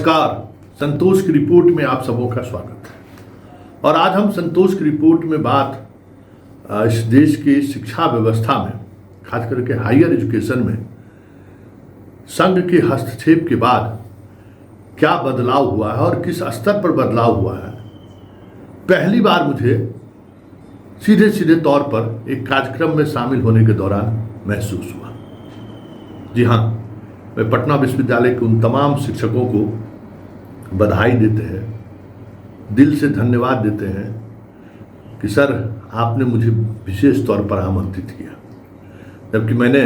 नमस्कार। संतोष की रिपोर्ट में आप सबों का स्वागत है। और आज हम संतोष की रिपोर्ट में बात इस देश की शिक्षा व्यवस्था में, खास करके हायर एजुकेशन में संघ के हस्तक्षेप के बाद क्या बदलाव हुआ है और किस स्तर पर बदलाव हुआ है, पहली बार मुझे सीधे सीधे तौर पर एक कार्यक्रम में शामिल होने के दौरान महसूस हुआ। जी हाँ, वे पटना विश्वविद्यालय के उन तमाम शिक्षकों को बधाई देते हैं, दिल से धन्यवाद देते हैं कि सर आपने मुझे विशेष तौर पर आमंत्रित किया, जबकि मैंने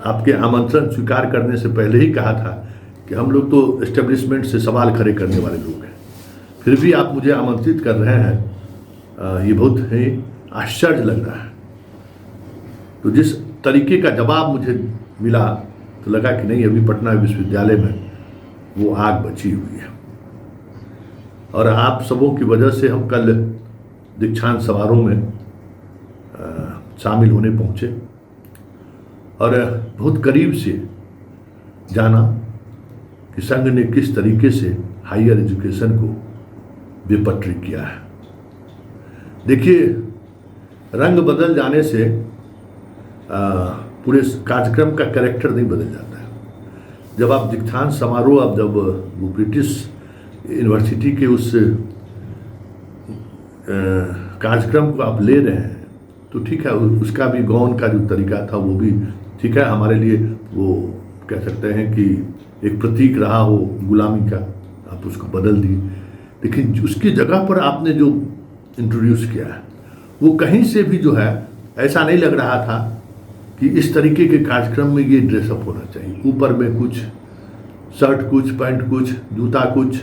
आपके आमंत्रण स्वीकार करने से पहले ही कहा था कि हम लोग तो एस्टेब्लिशमेंट से सवाल खड़े करने वाले लोग हैं, फिर भी आप मुझे आमंत्रित कर रहे हैं, ये बहुत ही आश्चर्य लग रहा है। तो जिस तरीके का जवाब मुझे मिला तो लगा कि नहीं, अभी पटना विश्वविद्यालय में वो आग बची हुई है। और आप सबों की वजह से हम कल दीक्षांत समारोह में शामिल होने पहुंचे और बहुत करीब से जाना कि संघ ने किस तरीके से हायर एजुकेशन को बेपटरी किया है। देखिए, रंग बदल जाने से पूरे कार्यक्रम का कैरेक्टर नहीं बदल जाता है। जब आप दीक्षांत समारोह, अब जब वो ब्रिटिश यूनिवर्सिटी के उस कार्यक्रम को आप ले रहे हैं तो ठीक है, उसका भी गौन का जो तरीका था वो भी ठीक है, हमारे लिए वो कह सकते हैं कि एक प्रतीक रहा हो गुलामी का, आप उसको बदल दी। लेकिन उसकी जगह पर आपने जो इंट्रोड्यूस किया है वो कहीं से भी जो है ऐसा नहीं लग रहा था कि इस तरीके के कार्यक्रम में ये ड्रेसअप होना चाहिए। ऊपर में कुछ शर्ट, कुछ पैंट, कुछ जूता, कुछ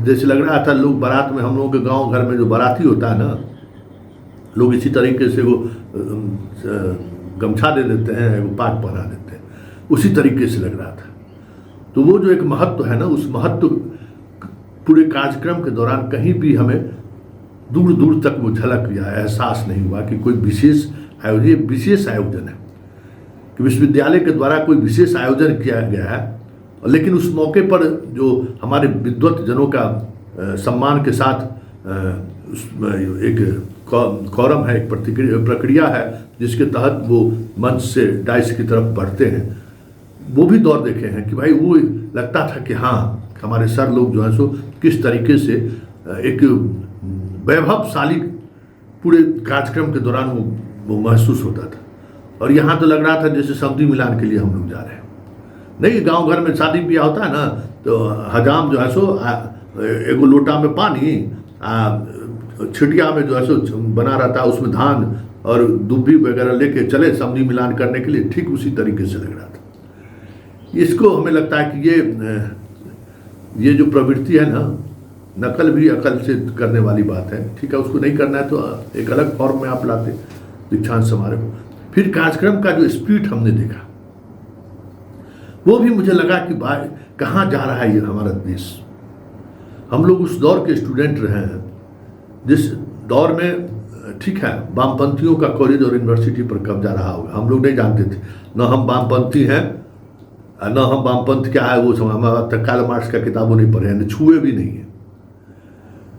जैसे लग रहा था लोग बारात में, हम लोगों के गांव घर में जो बाराती होता है ना, लोग इसी तरीके से वो गमछा दे देते हैं, वो पाग पहना देते हैं, उसी तरीके से लग रहा था। तो वो जो एक महत्व है ना, उस महत्व पूरे कार्यक्रम के दौरान कहीं भी हमें दूर दूर तक वो झलक या एहसास नहीं हुआ कि कोई विशेष आयोजन है, कि विश्वविद्यालय के द्वारा कोई विशेष आयोजन किया गया है। लेकिन उस मौके पर जो हमारे विद्वत जनों का सम्मान के साथ एक कॉरम है, एक प्रक्रिया है जिसके तहत वो मंच से डाइस की तरफ बढ़ते हैं, वो भी दौर देखे हैं कि भाई वो लगता था कि हाँ, हमारे सर लोग जो है सो किस तरीके से एक वैभवशाली पूरे कार्यक्रम के दौरान वो महसूस होता था। और यहाँ तो लग रहा था जैसे सब्जी मिलान के लिए हम लोग जा रहे हैं। नहीं, गांव घर में शादी ब्याह होता है ना, तो हजाम जो है सो एगो लोटा में पानी, छिटिया में जो है सो बना रहता है, उसमें धान और दुब्बी वगैरह लेके चले सब्जी मिलान करने के लिए, ठीक उसी तरीके से लग रहा था। इसको हमें लगता है कि ये जो प्रवृत्ति है ना, नकल भी अकल से करने वाली बात है। ठीक है, उसको नहीं करना है तो एक अलग फॉर्म में आप लाते दीक्षांत समारोह। फिर कार्यक्रम का जो स्पीड हमने देखा वो भी मुझे लगा कि भाई कहाँ जा रहा है ये हमारा देश। हम लोग उस दौर के स्टूडेंट रहे हैं जिस दौर में, ठीक है, वामपंथियों का कॉलेज और यूनिवर्सिटी पर कब्जा रहा होगा। हम लोग नहीं जानते थे, न हम वामपंथी हैं, न हम वामपंथ क्या है वो हमारा कार्ल मार्क्स का किताबों नहीं पढ़े हैं, छुए भी नहीं है।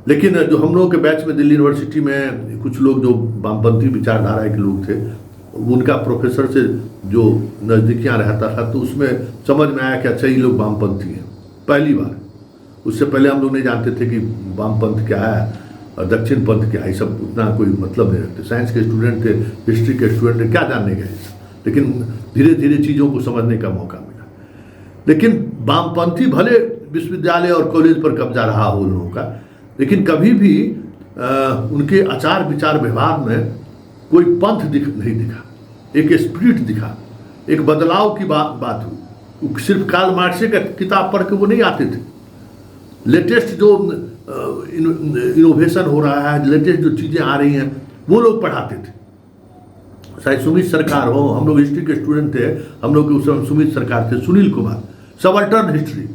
लेकिन जो हम लोगों के बैच में दिल्ली यूनिवर्सिटी में कुछ लोग जो वामपंथी विचारधारा के लोग थे, उनका प्रोफेसर से जो नज़दीकियाँ रहता था तो उसमें समझ में आया कि अच्छा ये लोग वामपंथी हैं, पहली बार। उससे पहले हम लोग नहीं जानते थे कि वामपंथ क्या है और दक्षिण पंथ क्या है, सब उतना कोई मतलब नहीं रखते। साइंस के स्टूडेंट थे, हिस्ट्री के स्टूडेंट थे, क्या जानने गए, लेकिन धीरे धीरे चीज़ों को समझने का मौका मिला। लेकिन वामपंथी भले विश्वविद्यालय और कॉलेज पर कब्जा रहा हो लोगों का, लेकिन कभी भी उनके आचार विचार व्यवहार में कोई पंथ नहीं दिखा, एक स्पिरिट दिखा, एक बदलाव की बात हुई। सिर्फ कार्ल मार्क्स का किताब पढ़ के वो नहीं आते थे। लेटेस्ट जो इनोवेशन हो रहा है, लेटेस्ट जो चीज़ें आ रही हैं, वो लोग पढ़ाते थे। शायद सुमित सरकार हो, हम लोग हिस्ट्री के स्टूडेंट थे, हम लोग के उस समय सुमित सरकार थे, सुनील कुमार, सबल्टर्न हिस्ट्री,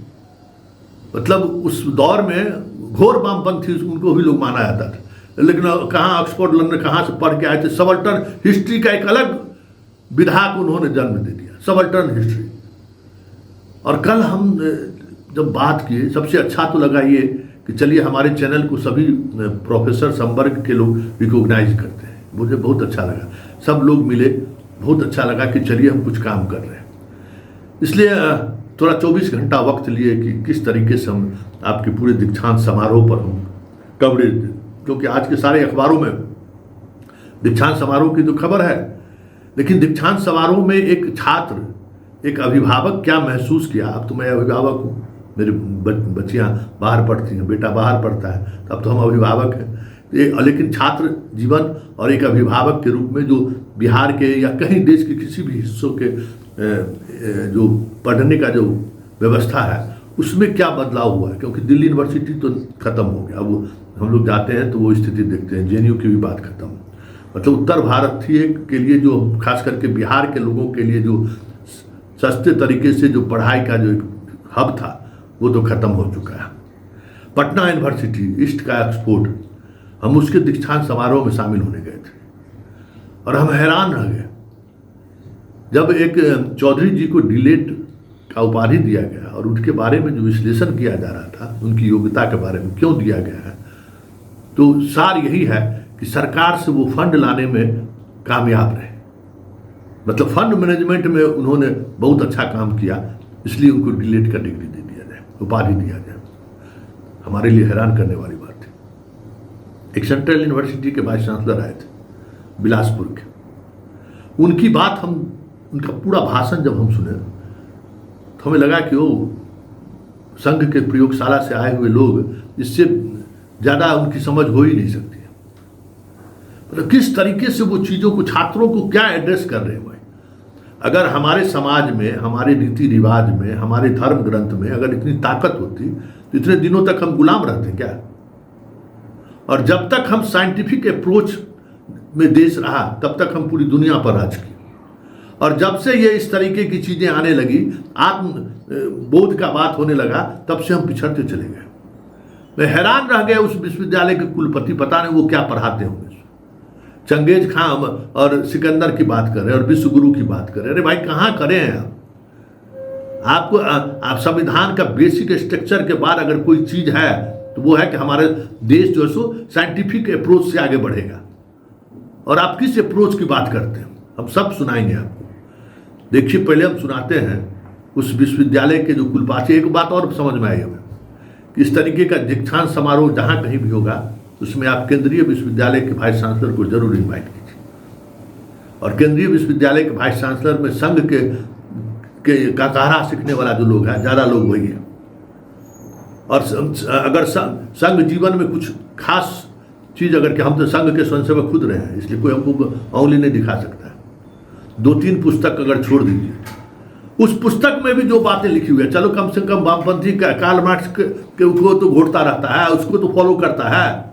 मतलब उस दौर में घोर वामपंथी उनको भी लोग माना जाता था। लेकिन कहाँ ऑक्सफोर्ड लंदन कहाँ से पढ़ के आए थे, सबल्टर्न हिस्ट्री का एक अलग विधा को उन्होंने जन्म दे दिया, सबल्टर्न हिस्ट्री। और कल हम जब बात किए, सबसे अच्छा तो लगा ये कि चलिए हमारे चैनल को सभी प्रोफेसर संवर्ग के लोग रिकॉग्नाइज करते हैं। मुझे बहुत अच्छा लगा, सब लोग मिले, बहुत अच्छा लगा कि चलिए हम कुछ काम कर रहे हैं। इसलिए थोड़ा 24 घंटा वक्त लिए कि किस तरीके से हम आपके पूरे दीक्षांत समारोह पर हम कवरेज दें, क्योंकि आज के सारे अखबारों में दीक्षांत समारोह की तो खबर है, लेकिन दीक्षांत समारोह में एक छात्र, एक अभिभावक क्या महसूस किया। अब तो मैं अभिभावक हूँ, मेरी बच्चियाँ बाहर पढ़ती हैं, बेटा बाहर पढ़ता है, तब तो हम अभिभावक हैं। लेकिन छात्र जीवन और एक अभिभावक के रूप में जो बिहार के या कहीं देश के किसी भी हिस्सों के जो पढ़ने का जो व्यवस्था है उसमें क्या बदलाव हुआ है, क्योंकि दिल्ली यूनिवर्सिटी तो ख़त्म हो गया। अब हम लोग जाते हैं तो वो स्थिति देखते हैं, जेएनयू की भी बात खत्म। मतलब उत्तर भारतीय के लिए जो खास करके बिहार के लोगों के लिए जो सस्ते तरीके से जो पढ़ाई का जो एक हब था वो तो ख़त्म हो चुका है। पटना यूनिवर्सिटी ईस्ट का एक्सपोर्ट, हम उसके दीक्षांत समारोह में शामिल होने गए थे और हम हैरान रह गए जब एक चौधरी जी को डीलेट का उपाधि दिया गया और उनके बारे में जो विश्लेषण किया जा रहा था, उनकी योग्यता के बारे में क्यों दिया गया है, तो सार यही है कि सरकार से वो फंड लाने में कामयाब रहे। मतलब फंड मैनेजमेंट में उन्होंने बहुत अच्छा काम किया, इसलिए उनको डीलेट का डिग्री दे दिया जाए, उपाधि दिया जाए। हमारे लिए हैरान करने वाली बात थी। एक सेंट्रल यूनिवर्सिटी के वाइस चांसलर आए थे बिलासपुर के, उनकी बात हम, उनका पूरा भाषण जब हम सुने तो हमें लगा कि वो संघ के प्रयोगशाला से आए हुए लोग, इससे ज़्यादा उनकी समझ हो ही नहीं सकती है। मतलब किस तरीके से वो चीज़ों को, छात्रों को क्या एड्रेस कर रहे हैं भाई। अगर हमारे समाज में, हमारे रीति रिवाज में, हमारे धर्म ग्रंथ में अगर इतनी ताकत होती तो इतने दिनों तक हम गुलाम रहते क्या। और जब तक हम साइंटिफिक अप्रोच में देश रहा तब तक हम पूरी दुनिया पर राज किए, और जब से ये इस तरीके की चीज़ें आने लगी, आत्म बोध का बात होने लगा, तब से हम पिछड़ते चले गए। मैं हैरान रह गया उस विश्वविद्यालय के कुलपति, पता नहीं वो क्या पढ़ाते होंगे। चंगेज खां और सिकंदर की बात कर रहे हैं और विश्वगुरु की बात कर रहे हैं। अरे भाई कहाँ करें हैं आपको आप संविधान का बेसिक स्ट्रक्चर के बाद अगर कोई चीज़ है तो वो है कि हमारे देश जो है सो साइंटिफिक अप्रोच से आगे बढ़ेगा। और आप किस अप्रोच की बात करते हैं, हम सब सुनाएंगे आपको। देखिए पहले हम सुनाते हैं उस विश्वविद्यालय के जो कुलपति। एक बात और समझ में आई हमें कि इस तरीके का दीक्षांत समारोह जहाँ कहीं भी होगा उसमें आप केंद्रीय विश्वविद्यालय के वाइस चांसलर को जरूर इन्वाइट कीजिए। और केंद्रीय विश्वविद्यालय के वाइस चांसलर में संघ के काकारा सीखने वाला जो लोग हैं, ज़्यादा लोग वही हैं। और अगर संघ जीवन में कुछ खास चीज़, अगर कि हम तो संघ के स्वयंसेवक खुद रहे हैं, इसलिए कोई हमको उंगली नहीं दिखा सकता है। 2-3 पुस्तक अगर छोड़ दीजिए, उस पुस्तक में भी जो बातें लिखी हुई है, चलो कम से कम वामपंथी का कार्ल मार्क्स के को तो घोटता रहता है, उसको तो फॉलो करता है।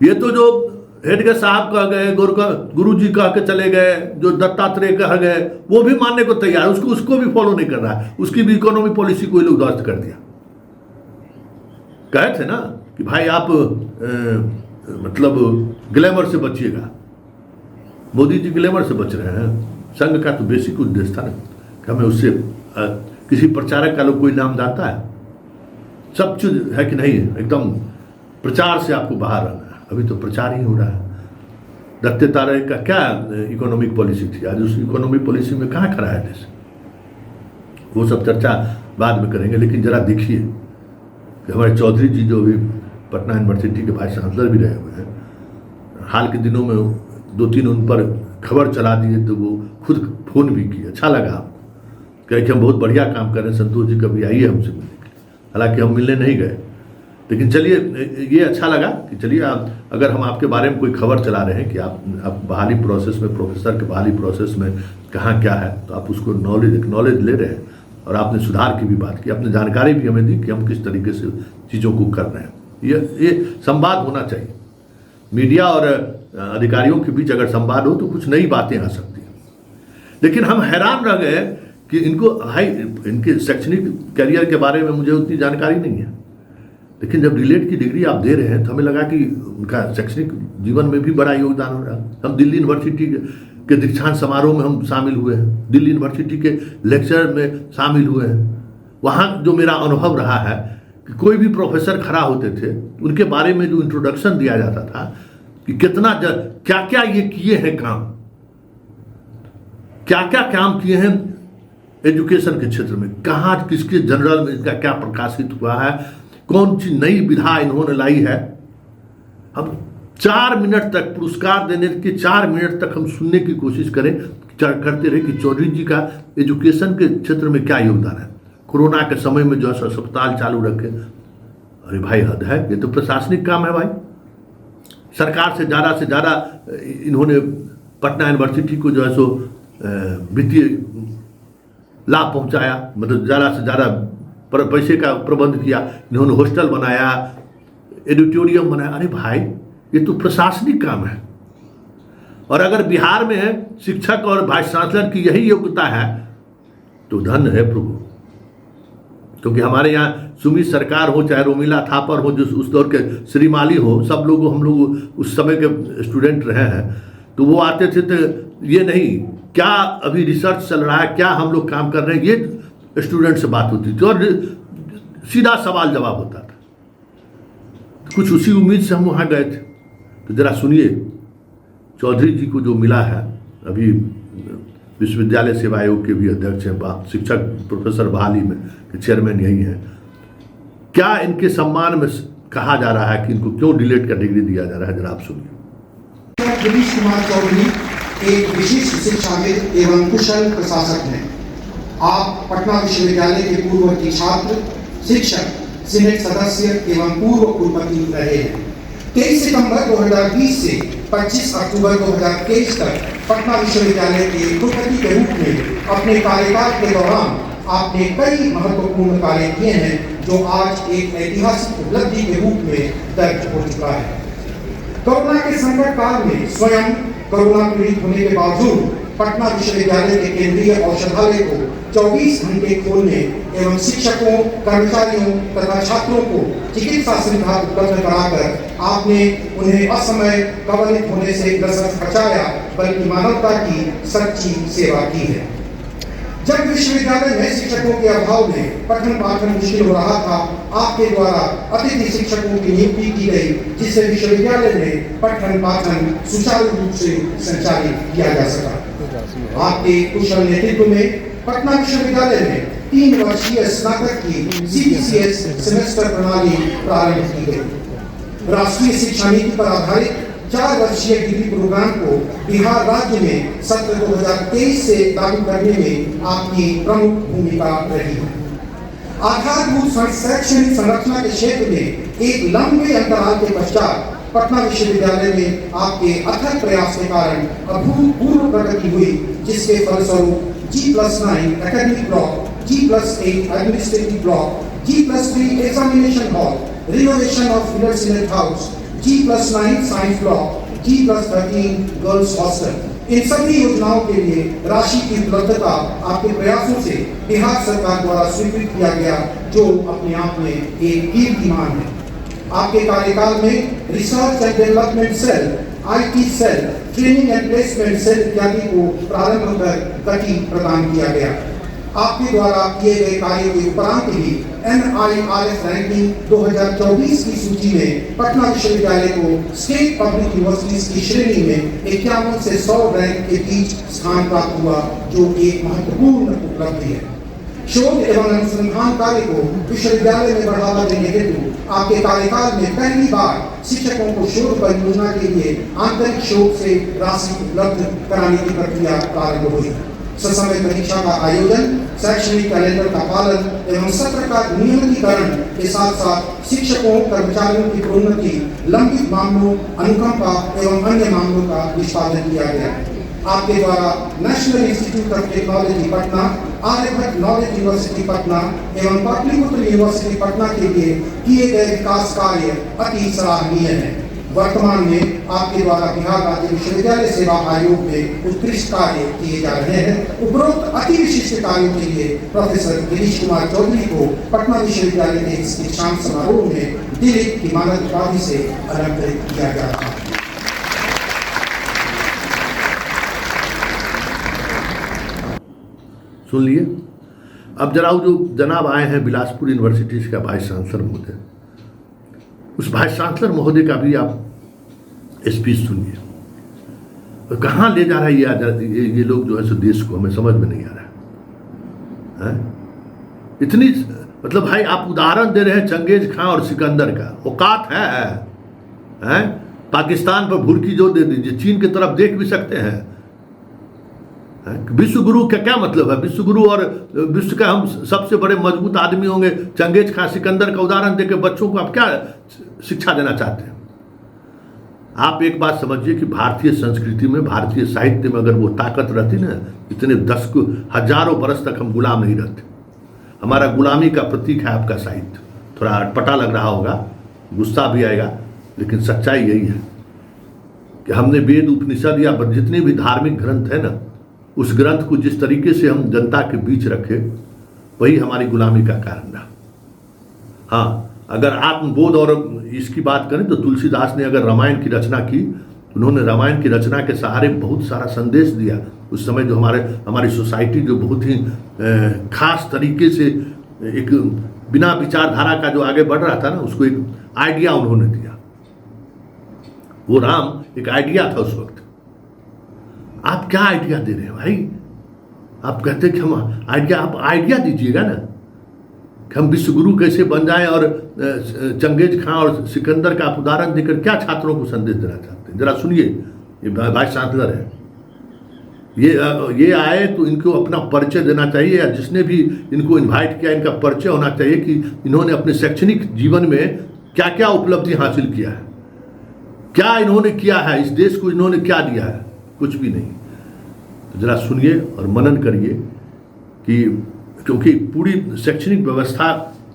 ये तो जो हेडगे साहब कह गए, गुरु जी कह के चले गए, जो दत्तात्रेय कह गए, वो भी मानने को तैयार, उसको भी फॉलो नहीं कर रहा है। उसकी भी इकोनॉमी पॉलिसी को लोग ध्वस्त कर दिया। कहे थे ना कि भाई आप मतलब ग्लैमर से बचिएगा। मोदी जी ग्लैमर से बच रहे हैं। संघ का तो बेसिक उद्देश्य था ना कि हमें उससे किसी प्रचारक का लोग कोई नाम जाता है, सब चीज है कि नहीं है, एकदम प्रचार से आपको बाहर रहना है। अभी तो प्रचार ही हो रहा है। दत्तात्रेय का क्या इकोनॉमिक पॉलिसी थी, आज उस इकोनॉमिक पॉलिसी में कहाँ खड़ा है देश। वो सब चर्चा बाद में करेंगे, लेकिन जरा देखिए कि हमारे चौधरी जी जो अभी पटना यूनिवर्सिटी के वाइस चांसलर भी रहे हुए हैं, हाल के दिनों में 2-3 उन पर खबर चला दिए तो वो खुद फोन भी किए। अच्छा लगा, कहे कि हम बहुत बढ़िया काम कर रहे हैं, संतोष जी कभी आइए हमसे मिलने के लिए। हालांकि हम मिलने नहीं गए, लेकिन चलिए ये अच्छा लगा कि चलिए अगर हम आपके बारे में कोई खबर चला रहे हैं कि आप बहाली प्रोसेस में, प्रोफेसर के बहाली प्रोसेस में कहाँ क्या है, तो आप उसको नॉलेज ले रहे हैं। और आपने सुधार की भी बात की, आपने जानकारी भी हमें दी कि हम किस तरीके से चीज़ों को कर रहे हैं। ये संवाद होना चाहिए। मीडिया और अधिकारियों के बीच अगर संवाद हो तो कुछ नई बातें आ सकती हैं। लेकिन हम हैरान रह गए कि इनके शैक्षणिक करियर के बारे में मुझे उतनी जानकारी नहीं है, लेकिन जब डीलेट की डिग्री आप दे रहे हैं तो हमें लगा कि उनका शैक्षणिक जीवन में भी बड़ा योगदान हो रहा है। हम दिल्ली यूनिवर्सिटी के दीक्षांत समारोह में हम शामिल हुए हैं, दिल्ली यूनिवर्सिटी के लेक्चर में शामिल हुए हैं। वहाँ जो मेरा अनुभव रहा है कि कोई भी प्रोफेसर खड़ा होते थे, उनके बारे में जो इंट्रोडक्शन दिया जाता था कि कितना क्या क्या ये किए हैं काम, क्या क्या काम किए हैं एजुकेशन के क्षेत्र में, कहाँ किसके जनरल में इसका क्या प्रकाशित हुआ है, कौन सी नई विधा इन्होंने लाई है। हम 4 मिनट तक पुरस्कार देने के 4 मिनट तक हम सुनने की कोशिश करते रहे कि चौधरी जी का एजुकेशन के क्षेत्र में क्या योगदान है। कोरोना के समय में जो है अस्पताल चालू रखे, अरे भाई हद है, ये तो प्रशासनिक काम है भाई। सरकार से ज़्यादा इन्होंने पटना यूनिवर्सिटी को जो है सो वित्तीय लाभ पहुंचाया, मतलब ज़्यादा से ज़्यादा पैसे का प्रबंध किया, इन्होंने हॉस्टल बनाया, एडिटोरियम बनाया। अरे भाई ये तो प्रशासनिक काम है। और अगर बिहार में शिक्षक और वाइस चांसलर की यही योग्यता है तो धन्य है प्रभु। क्योंकि हमारे यहाँ सुमित सरकार हो, चाहे रोमिला थापर हो, जो उस दौर के श्रीमाली हो, सब लोग हम लोग उस समय के स्टूडेंट रहे हैं, तो वो आते थे तो ये नहीं क्या अभी रिसर्च चल रहा है, क्या हम लोग काम कर रहे हैं, ये स्टूडेंट से बात होती थी और सीधा सवाल जवाब होता था। कुछ उसी उम्मीद से हम वहाँ गए थे। तो जरा सुनिए चौधरी जी को जो मिला है, अभी विश्वविद्यालय सेवा आयोग के भी अध्यक्ष हैं, शिक्षक प्रोफेसर बहाली में के चेयरमैन यही हैं, क्या इनके सम्मान में कहा जा रहा है कि इनको क्यों डिलीट का डिग्री दिया जा रहा है, जरा आप सुनिए। गिरीश कुमार चौधरी एक विशिष्ट शिक्षाविद एवं कुशल प्रशासक हैं। आप पटना विश्वविद्यालय के पूर्ववर्ती छात्र, शिक्षक, सीनेट सदस्य एवं पूर्व कुलपति रहे हैं। 23 सितंबर 2020 से 25 अक्टूबर 2023 तक पटना विश्वविद्यालय के कुलपति के रूप में अपने कार्यकाल के दौरान आपने कई महत्वपूर्ण कार्य किए हैं, जो आज एक ऐतिहासिक उपलब्धि के रूप में दर्ज हो चुका है। कोरोना के संकट काल में स्वयं कोरोना पीड़ित होने के बावजूद पटना विश्वविद्यालय के केंद्रीय औषधालय को 24 घंटे खोलने एवं शिक्षकों, कर्मचारियों तथा छात्रों को चिकित्सा सुविधा उपलब्ध कराकर आपने उन्हें असमय कवलित होने से ग्रस्त बचाया, बल्कि मानवता की सच्ची सेवा की है। जब विश्वविद्यालय में शिक्षकों के अभाव में पठन पाठन मुश्किल हो रहा था, आपके द्वारा अतिथि शिक्षकों की नियुक्ति की गई, जिससे विश्वविद्यालय में पठन पाठन सुचारू रूप से संचालित किया जा सका। आपके कुशल नेतृत्व में पटना विश्वविद्यालय में 3 वर्षीय स्नातक की CBCS सेमेस्टर प्रणाली प्रारंभ की गई। राष्ट्रीय शिक्षा नीति पर आधारित 4 वर्षीय डिग्री प्रोग्राम को बिहार राज्य में सत्र 2023 से लागू करने में आपकी प्रमुख भूमिका रही है। आधारभूत शैक्षणिक संरचना के क्षेत्र में एक लंबे अंतराल के पश्चात पटना विश्वविद्यालय में आपके अथक प्रयास के कारण अभूतपूर्व प्रगति हुई, जिसके फलस्वरूप G+9 academic block, G+8 administrative block, G+3 examination hall, renovation of middle senate house, G+9 science block, G+13 girls hostel, इन सभी योजनाओं के लिए राशि की उपलब्धता आपके प्रयासों से बिहार सरकार द्वारा स्वीकृत किया गया, जो अपने आप में एक कीर्तिमान है। आपके कार्यकाल में research and development cell, IT cell, training and placement cell इत्यादि को प्रारंभ कर गति प्रदान किया गया। आपके द्वारा किए गए कार्यों के उपरांत भी NIRF रैंकिंग 2024 की सूची में पटना विश्वविद्यालय को स्टेट पब्लिक यूनिवर्सिटीज की श्रेणी में 51 से 100 रैंक के बीच स्थान प्राप्त हुआ, जो एक महत्वपूर्ण उपलब्धि है। शोध एवं अनुसंधान कार्य को विश्वविद्यालय में बढ़ावा देने हेतु आपके कार्यकाल में पहली बार शिक्षकों को शोध परियोजना के लिए आंतरिक शोध से राशि उपलब्ध कराने की प्रक्रिया प्रारंभ हुई। ससमय परीक्षा का आयोजन, शैक्षणिक कैलेंडर का पालन एवं सत्र का नियमितीकरण के साथ साथ शिक्षकों, कर्मचारियों की प्रोन्नति, लंबित मामलों, अनुकंपा एवं अन्य मामलों का निष्पादन किया गया। आपके द्वारा National Institute of Technology Patna, Aryabhatta Knowledge University Patna एवं पाटलिपुत्र यूनिवर्सिटी पटना के लिए किए गए विकास कार्य अति सराहनीय हैं। वर्तमान में आपके द्वारा बिहार राज्य विश्वविद्यालय सेवा आयोग में उत्कृष्ट कार्य किए जा रहे हैं। उपरोक्त अति विशिष्ट कार्यों के लिए प्रोफेसर गिरीश कुमार चौधरी को पटना विश्वविद्यालय के इस दीक्षांत समारोह में दिलीप की मानद उपाधि से अलंकृत किया गया था। सुन लिए। अब जरा वो जो जनाब आए हैं बिलासपुर यूनिवर्सिटी का वाइस चांसलर महोदय, उस वाइस चांसलर महोदय का भी आप स्पीच सुनिए। और कहाँ ले जा रहा है ये लोग जो है सो देश को, हमें समझ में नहीं आ रहा है। इतनी मतलब भाई आप उदाहरण दे रहे हैं चंगेज खां और सिकंदर का, औकात है? पाकिस्तान पर भुर्की जो दे दीजिए, चीन की तरफ देख भी सकते हैं। विश्व गुरु का क्या मतलब है? विश्व गुरु और विश्व का हम सबसे बड़े मजबूत आदमी होंगे चंगेज खां सिकंदर का उदाहरण देकर बच्चों को आप क्या शिक्षा देना चाहते हैं? आप एक बात समझिए कि भारतीय संस्कृति में, भारतीय साहित्य में अगर वो ताकत रहती ना, इतने दशकों हजारों बरस तक हम गुलाम नहीं रहते। हमारा गुलामी का प्रतीक है आपका साहित्य। थोड़ा अटपटा लग रहा होगा, गुस्सा भी आएगा, लेकिन सच्चाई यही है कि हमने वेद उपनिषद या जितने भी धार्मिक ग्रंथ है ना, उस ग्रंथ को जिस तरीके से हम जनता के बीच रखे, वही हमारी गुलामी का कारण रहा। हाँ, अगर आत्मबोध और इसकी बात करें तो तुलसीदास ने अगर रामायण की रचना की, उन्होंने रामायण की रचना के सहारे बहुत सारा संदेश दिया। उस समय जो हमारी सोसाइटी जो बहुत ही खास तरीके से एक बिना विचारधारा का जो आगे बढ़ रहा था ना, उसको एक आइडिया उन्होंने दिया। वो राम एक आइडिया था उस वक्त। आप क्या आइडिया दे रहे हैं भाई? आप कहते हैं कि हम आइडिया, आप आइडिया दीजिएगा ना कि हम विश्वगुरु कैसे बन जाएं, और चंगेज खां और सिकंदर का आप उदाहरण देकर क्या छात्रों को संदेश देना चाहते हैं? जरा सुनिए। ये वाइस चांसलर है, ये आए तो इनको अपना परिचय देना चाहिए, या जिसने भी इनको इनवाइट किया इनका परिचय होना चाहिए कि इन्होंने अपने शैक्षणिक जीवन में क्या क्या उपलब्धि हासिल किया है, क्या इन्होंने किया है, इस देश को इन्होंने क्या दिया है। कुछ भी नहीं। तो जरा सुनिए और मनन करिए कि क्योंकि पूरी शैक्षणिक व्यवस्था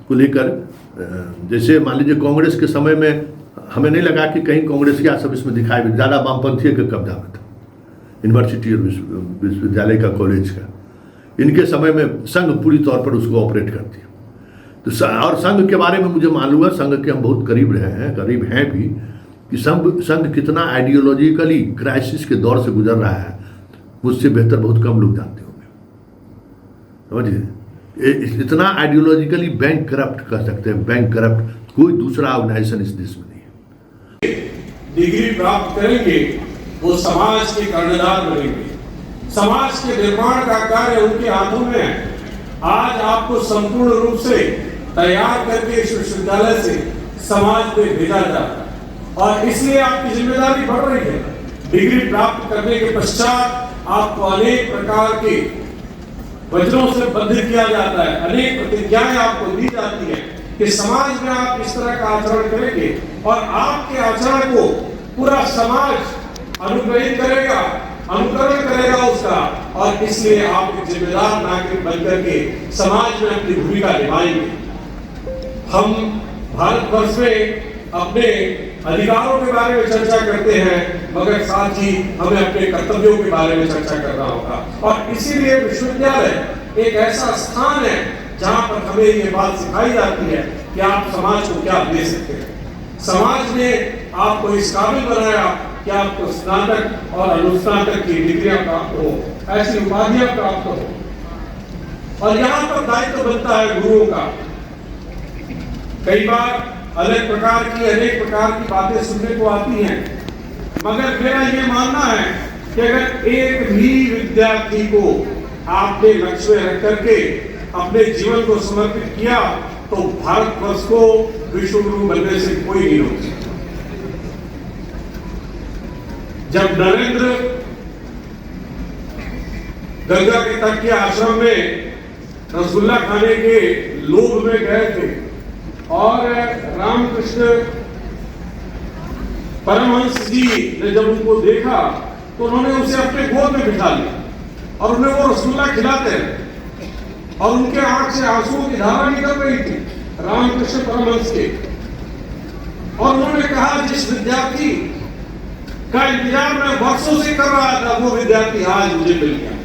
को लेकर, जैसे मान लीजिए कांग्रेस के समय में हमें नहीं लगा कि कहीं कांग्रेसिया सब इसमें दिखाई भी, ज़्यादा वामपंथी के कब्जा में था यूनिवर्सिटी और विश्वविद्यालय का, कॉलेज का। इनके समय में संघ पूरी तौर पर उसको ऑपरेट करती है। तो और संघ के बारे में मुझे मालूम है, संघ के हम बहुत करीब रहे हैं, करीब हैं भी, कि संघ कितना आइडियोलॉजिकली क्राइसिस के दौर से गुजर रहा है, मुझसे बेहतर बहुत कम लोग जानते होंगे। समझिए, इतना आइडियोलॉजिकली बैंक करप्ट कर सकते हैं, बैंक करप्ट कोई दूसरा ऑर्गेनाइजेशन इस देश में नहीं है। डिग्री प्राप्त करेंगे वो समाज के कर्णधार बनेंगे, समाज के निर्माण का कार्य उनके हाथों में है। आज आपको संपूर्ण रूप से तैयार करके इस विश्वविद्यालय से समाज में भेजा जाता है, और इसलिए आपकी जिम्मेदारी बढ़ रही है। डिग्री प्राप्त करने के पश्चात आपको अनेक प्रकार के वचनों से बद्ध किया जाता है, अनेक प्रतिज्ञाएं आपको दी जाती है कि समाज में आप इस तरह का आचरण करेंगे, और आपके आचरण को पूरा समाज अनुग्रहित करेगा, अनुकरण करेगा उसका, और इसलिए आप एक जिम्मेदार नागरिक बनकर के समाज में अपनी भूमिका निभाएंगे। हम भारतवर्ष में अपने अधिकारों के बारे में चर्चा करते हैं, मगर साथ ही हमें अपने कर्तव्यों के बारे में चर्चा करना होगा। और इसीलिए विश्वविद्यालय एक ऐसा स्थान है जहां पर हमें ये बात सिखाई जाती है कि आप समाज को क्या दे सकते हैं। समाज ने आपको इस काबिल बनाया कि आपको स्नातक और अनुस्नातक की डिग्रियां प्राप्त हो, ऐसी उपाधियां प्राप्त हो। और यहाँ पर दायित्व बनता है गुरुओं का। कई बार अनेक प्रकार की बातें सुनने को आती हैं, मगर मेरा ये मानना है कि अगर एक भी विद्यार्थी को आपने लक्ष्य में रख करके अपने जीवन को समर्पित किया, तो भारतवर्ष को विश्व गुरु बनने से कोई नहीं रोक सकता। जब नरेंद्र गंगा के तट के आश्रम में रसगुल्ला खाने के लोभ में गए थे, और रामकृष्ण परमहंस जी ने जब उनको देखा तो उन्होंने उसे अपने गोद में बिठा लिया और उन्हें वो रसगुल्ला खिलाते रहे, और उनके आंख से आंसुओं की धारा निकल रही थी रामकृष्ण परमहंस के। और उन्होंने कहा, जिस विद्यार्थी का इंतजार मैं वर्षों से कर रहा था, वो विद्यार्थी आज मुझे मिल गया।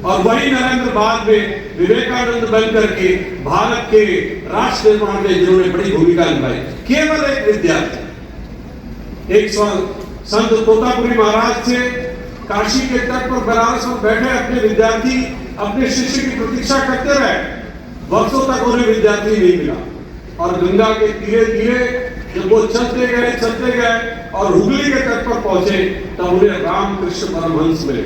और वही नरेंद्र बाद में विवेकानंद बनकर के भारत के राष्ट्र निर्माण में जिन्होंने बड़ी भूमिका निभाई। केवल एक विद्यार्थी, एक संत तोतापुरी महाराज से काशी के तट पर बनारस में बैठे अपने विद्यार्थी अपने शिष्य की प्रतीक्षा करते रहे, वर्षों तक उन्हें विद्यार्थी नहीं मिला, और गंगा के धीरे धीरे जब वो चलते गए और हुगली के तट पर पहुंचे, तब उन्हें रामकृष्ण परमहंस मिले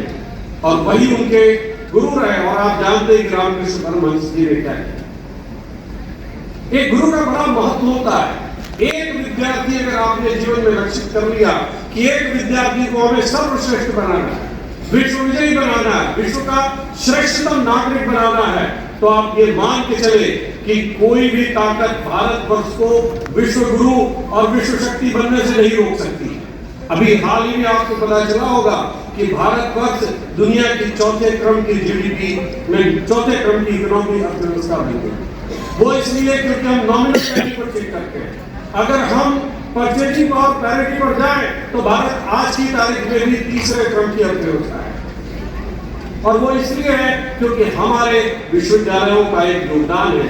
और वही उनके गुरु रहे। और आप जानते हैं कि रामकृष्ण परमहंस जी ने क्या किया। एक गुरु का बड़ा महत्व होता है। एक विद्यार्थी अगर आपने जीवन में लक्षित कर लिया कि एक विद्यार्थी को हमें सर्वश्रेष्ठ बनाना है, विश्व विजयी बनाना है, विश्व का श्रेष्ठतम नागरिक बनाना है, तो आप ये मान के चले कि कोई भी ताकत भारतवर्ष को विश्व गुरु और विश्व शक्ति बनने से नहीं रोक सकती। अभी हाल ही में आपको पता चला होगा कि भारतवर्ष दुनिया की चौथे क्रम की जीडीपी में चौथे क्रम की इकोनॉमी अर्थव्यवस्था बन गई। वो इसलिए क्योंकि हम नॉमिनल पैरिटी पर चेक करते हैं। अगर हम परचेजिंग और पैरिटी पर जाएं तो भारत आज की तारीख में भी तीसरे क्रम की अर्थव्यवस्था है, और वो इसलिए है क्योंकि हमारे विश्वविद्यालयों का एक योगदान है।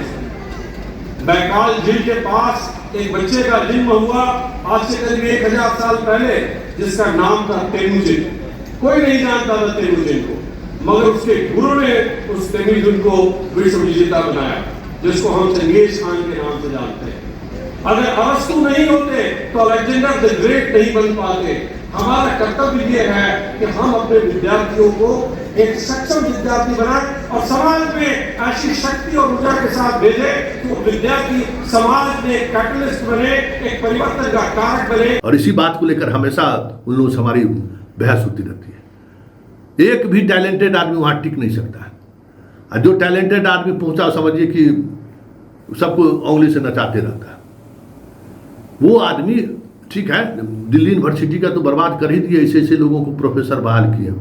बैकाल झील के पास एक बच्चे का जन्म हुआ आज से करीब 1000 साल पहले, जिसका नाम था तेमुजिन। कोई नहीं जानता था तेमुजिन को, मगर उसके गुरु ने उस तेमुजिन को विश्व विजेता बनाया, जिसको हम चंगेज खान के नाम से जानते हैं। अगर अरस्तु नहीं होते तो अलेक्जेंडर द ग्रेट नहीं बन पाते। हमारा कर्तव्य ये है कि हम अपने विद्यार्थियों को एक सक्षम विद्यार्थी बनाएं और समाज में ऐसी शक्ति और ऊर्जा के साथ भेजें तो विद्यार्थी समाज में एक कैटलिस्ट बने, एक परिवर्तन का कारक बने। और इसी बात को लेकर हमेशा उन लोगों से हमारी बहस होती रहती है। एक भी टैलेंटेड आदमी वहां टिक नहीं सकता है। जो टैलेंटेड आदमी पहुंचा, समझिए कि सबको उंगली से नचाते रहता है। वो आदमी ठीक है, दिल्ली यूनिवर्सिटी का तो बर्बाद कर ही दिया, ऐसे ऐसे लोगों को प्रोफेसर बहाल किया,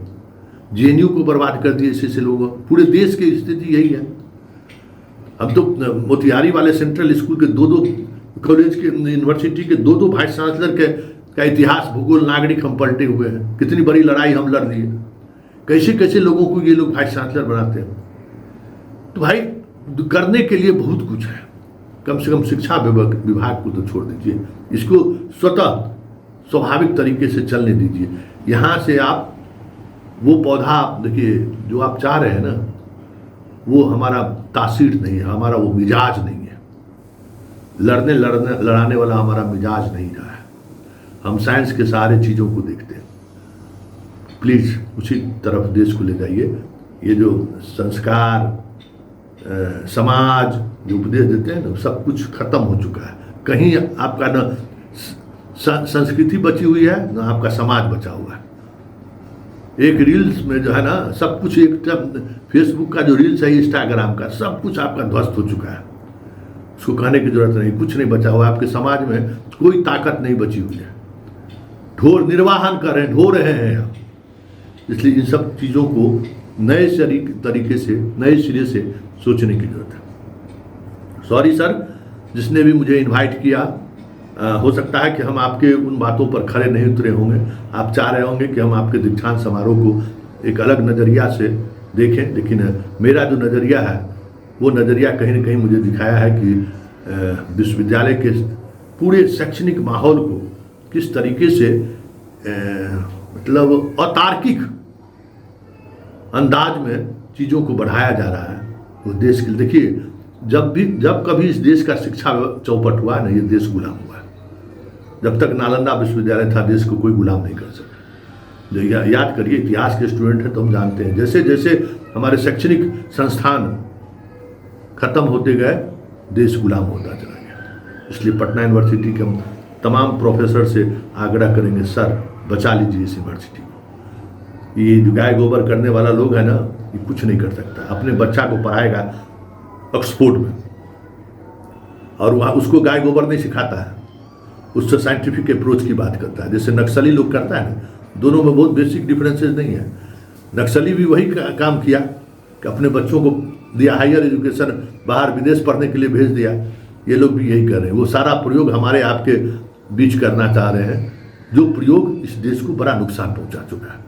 जेएनयू को बर्बाद कर दिया, ऐसे ऐसे लोगों, पूरे देश की स्थिति यही है। अब तो मोतिहारी वाले सेंट्रल स्कूल के दो कॉलेज के यूनिवर्सिटी के दो वाइस चांसलर का इतिहास, भूगोल, नागरिक हम पलटे हुए हैं। कितनी बड़ी लड़ाई हम लड़ दिए। कैसे कैसे लोगों को ये लोग वाइस चांसलर बनाते हैं। तो भाई करने के लिए बहुत कुछ है। कम से कम शिक्षा विभाग को तो छोड़ दीजिए, इसको स्वतः स्वाभाविक तरीके से चलने दीजिए। यहाँ से आप वो पौधा देखिए जो आप चाह रहे हैं ना, वो हमारा तासीर नहीं है, हमारा वो मिजाज नहीं है। लड़ाने वाला हमारा मिजाज नहीं रहा है। हम साइंस के सारे चीज़ों को देखते हैं। प्लीज़ उसी तरफ देश को ले जाइए। ये जो संस्कार, समाज जो उपदेश देते हैं ना, सब कुछ खत्म हो चुका है। कहीं आपका न संस्कृति बची हुई है, न आपका समाज बचा हुआ है। एक रील्स में जो है ना, सब कुछ एक फेसबुक का जो रील्स है, इंस्टाग्राम का, सब कुछ आपका ध्वस्त हो चुका है। उसको कहने की जरूरत नहीं, कुछ नहीं बचा हुआ। आपके समाज में कोई ताकत नहीं बची हुई है। ढोर निर्वाहन कर रहे हैं, ढो रहे हैं आप। इसलिए इन सब चीज़ों को नए तरीके से, नए सिरे से सोचने की जरूरत है। सॉरी सर, जिसने भी मुझे इनवाइट किया, हो सकता है कि हम आपके उन बातों पर खरे नहीं उतरे होंगे। आप चाह रहे होंगे कि हम आपके दीक्षांत समारोह को एक अलग नज़रिया से देखें, लेकिन मेरा जो नज़रिया है वो नज़रिया कहीं ना कहीं मुझे दिखाया है कि विश्वविद्यालय के पूरे शैक्षणिक माहौल को किस तरीके से मतलब अतार्किक अंदाज में चीज़ों को बढ़ाया जा रहा है। वो देश के, देखिए जब कभी इस देश का शिक्षा चौपट हुआ ना, ये देश गुलाम हुआ है। जब तक नालंदा विश्वविद्यालय था, देश को कोई गुलाम नहीं कर सकता। जो याद करिए, इतिहास के स्टूडेंट हैं तो हम जानते हैं, जैसे जैसे हमारे शैक्षणिक संस्थान खत्म होते गए, देश गुलाम होता चला गया। इसलिए पटना यूनिवर्सिटी के हम तमाम प्रोफेसर से आग्रह करेंगे, सर बचा लीजिए इस यूनिवर्सिटी को। ये जो गाय गोबर करने वाला लोग है ना, ये कुछ नहीं कर सकता। अपने बच्चा को पढ़ाएगा ऑक्सफोर्ड में, और वहाँ उसको गाय गोबर नहीं सिखाता है, उससे साइंटिफिक अप्रोच की बात करता है, जैसे नक्सली लोग करता है ना। दोनों में बहुत बेसिक डिफरेंसेस नहीं है। नक्सली भी वही काम किया कि अपने बच्चों को दिया हायर एजुकेशन, बाहर विदेश पढ़ने के लिए भेज दिया। ये लोग भी यही कर रहे हैं। वो सारा प्रयोग हमारे आपके बीच करना चाह रहे हैं, जो प्रयोग इस देश को बड़ा नुकसान पहुंचा चुका है।